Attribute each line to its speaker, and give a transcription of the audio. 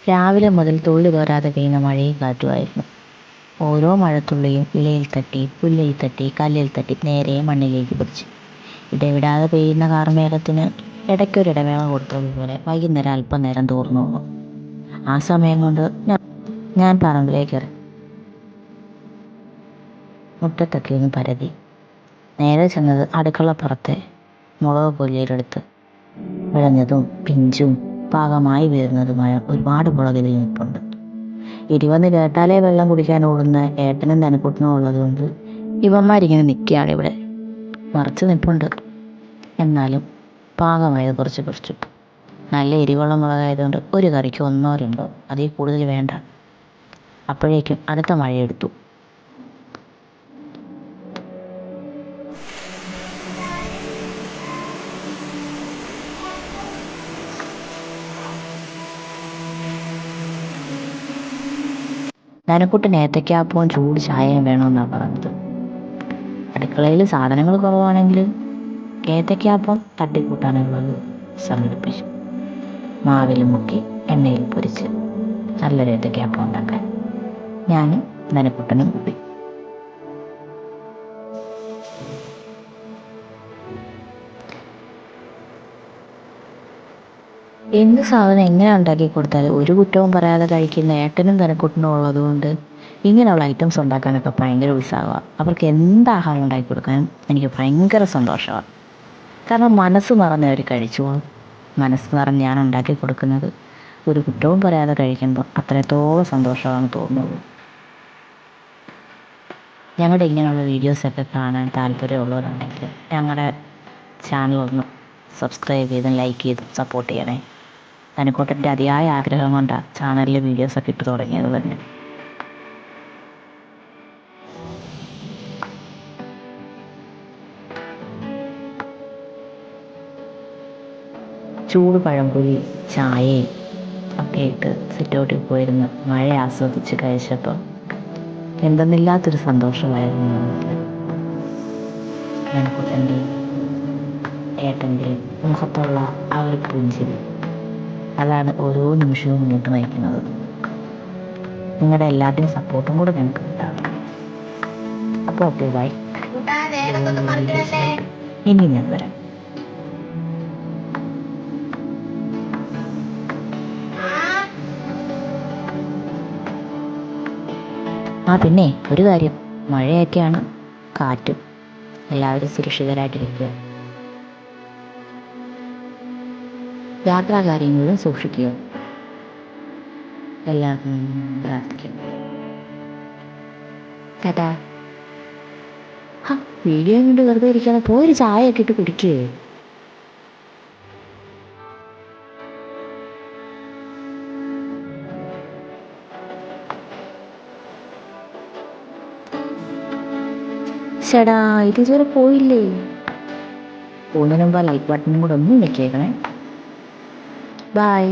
Speaker 1: രാവിലെ മുതൽ തുള്ളി പോരാതെ പെയ്യുന്ന മഴയും കാറ്റുമായിരുന്നു. ഓരോ മഴത്തുള്ളിയും ഇലയിൽ തട്ടി, പുല്ലയിൽ തട്ടി, കല്ലിൽ തട്ടി നേരെ മണ്ണിലേക്ക് പതിച്ചു. ഇടവിടാതെ പെയ്യുന്ന കാർമേഘത്തിന് ഇടയ്ക്കൊരിടവേള കൊടുത്തതുപോലെ വൈകുന്നേരം അല്പനേരം തോർന്നു പോകും. ആ സമയം കൊണ്ട് ഞാൻ പറമ്പിലേക്ക് ഇറങ്ങി. മുറ്റത്തൊക്കെ ഒന്ന് പരതി. നേരെ ചെന്നത് അടുക്കളപ്പുറത്തെ മുളക് കൊല്ലിയിലെടുത്ത് വിളഞ്ഞതും പിഞ്ചും പാകമായി വരുന്നതുമായ ഒരുപാട് മുളകിൽ നിൽപ്പുണ്ട്. ഇരുവന്ന് കേട്ടാലേ വെള്ളം കുടിക്കാൻ ഓടുന്ന ഏട്ടനും തനക്കുട്ടനും ഉള്ളതുകൊണ്ട് ഇവന്മാരിങ്ങനെ നിൽക്കുകയാണ് ഇവിടെ. മറച്ച് നിൽപ്പുണ്ട്. എന്നാലും പാകമായത് കുറച്ച് കുറച്ചു. നല്ല എരിവുള്ള മുളകായതുകൊണ്ട് ഒരു കറിക്ക് ഒന്നോ രണ്ടോ, അതിൽ കൂടുതൽ വേണ്ട. അപ്പോഴേക്കും അടുത്ത മഴയെടുത്തു. നനക്കുട്ടൻ ഏത്തയ്ക്കാപ്പവും ചൂട് ചായയും വേണമെന്നാണ് പറഞ്ഞത്. അടുക്കളയിൽ സാധനങ്ങൾ കുറവാണെങ്കിൽ ഏത്തയ്ക്കാപ്പം തട്ടിക്കൂട്ടാനുള്ളത് സംഘടിപ്പിച്ചു. മാവിൽ മുക്കി എണ്ണയിൽ പൊരിച്ച് നല്ലൊരു ഏത്തയ്ക്കാപ്പം ഉണ്ടാക്കാൻ ഞാനും നനക്കുട്ടനും കൂടി. എന്ത് സാധനം എങ്ങനെ ഉണ്ടാക്കി കൊടുത്താലും ഒരു കുറ്റവും പറയാതെ കഴിക്കുന്ന ഏട്ടനും തനക്കുട്ടനും ഉള്ളതുകൊണ്ട് ഇങ്ങനെയുള്ള ഐറ്റംസ് ഉണ്ടാക്കാനൊക്കെ ഭയങ്കര ഉത്സാഹമാണ്. അവർക്ക് എന്ത് ആഹാരം ഉണ്ടാക്കി കൊടുക്കാനും എനിക്ക് ഭയങ്കര സന്തോഷമാണ്. കാരണം മനസ്സ് നിറഞ്ഞ് അവർ കഴിച്ചോളും. മനസ്സ് നിറഞ്ഞ് ഞാൻ ഉണ്ടാക്കി കൊടുക്കുന്നത് ഒരു കുറ്റവും പറയാതെ കഴിക്കുമ്പോൾ അത്രത്തോളം സന്തോഷമാണെന്ന് തോന്നുള്ളൂ. ഞങ്ങളുടെ ഇങ്ങനെയുള്ള വീഡിയോസൊക്കെ കാണാൻ താല്പര്യമുള്ളവരുണ്ടെങ്കിൽ ഞങ്ങളുടെ ചാനലൊന്ന് സബ്സ്ക്രൈബ് ചെയ്തും ലൈക്ക് ചെയ്തും സപ്പോർട്ട് ചെയ്യണേ. തനിക്കോട്ടൻ്റെ അതിയായ ആഗ്രഹം കൊണ്ടാണ് ചാനലിലെ വീഡിയോസൊക്കെ ഇട്ട് തുടങ്ങിയത് തന്നെ. ചൂട് പഴംപൊരി ചായയും ഒക്കെ ഇട്ട് സിറ്റൗട്ടിൽ പോയിരുന്ന് മഴ ആസ്വദിച്ച് കഴിച്ചപ്പോൾ എന്തെന്നില്ലാത്തൊരു സന്തോഷമായിരുന്നു നമുക്ക്. തനിക്കുട്ടൻ്റെയും ഏട്ടൻ്റെയും മുഖത്തുള്ള ആ ഒരു പുഞ്ചിരി, അതാണ് ഓരോ നിമിഷവും മുന്നോട്ട് നയിക്കുന്നത്. നിങ്ങളുടെ എല്ലാവരുടെയും സപ്പോർട്ടും കൂടെ ഞങ്ങൾക്ക് ഉണ്ടാകും. അപ്പോൾ ഓക്കെ, ബൈ. ഇനി ഞാൻ വരാം. പിന്നെ ഒരു കാര്യം, മഴയൊക്കെയാണ്, കാറ്റും. എല്ലാവരും സുരക്ഷിതരായിട്ടിരിക്കുക. യാത്രാ കാര്യങ്ങളിലും സൂക്ഷിക്കുക. എല്ലാവർക്കും പ്രാർത്ഥിക്കും. ടാറ്റാ. വീഡിയോ കൊണ്ട് വെറുതെ ഇരിക്കാതെ പോയൊരു ചായ ഒക്കെ ഇട്ട് കുടിക്കേ. ചേടാ, ഇതുവരെ പോയില്ലേ? പോകുന്നതിന് മുമ്പ് ലൈക്ക് ബട്ടണും കൂടെ ഒന്ന് ഞെക്കിയേക്കണേ. ബൈ.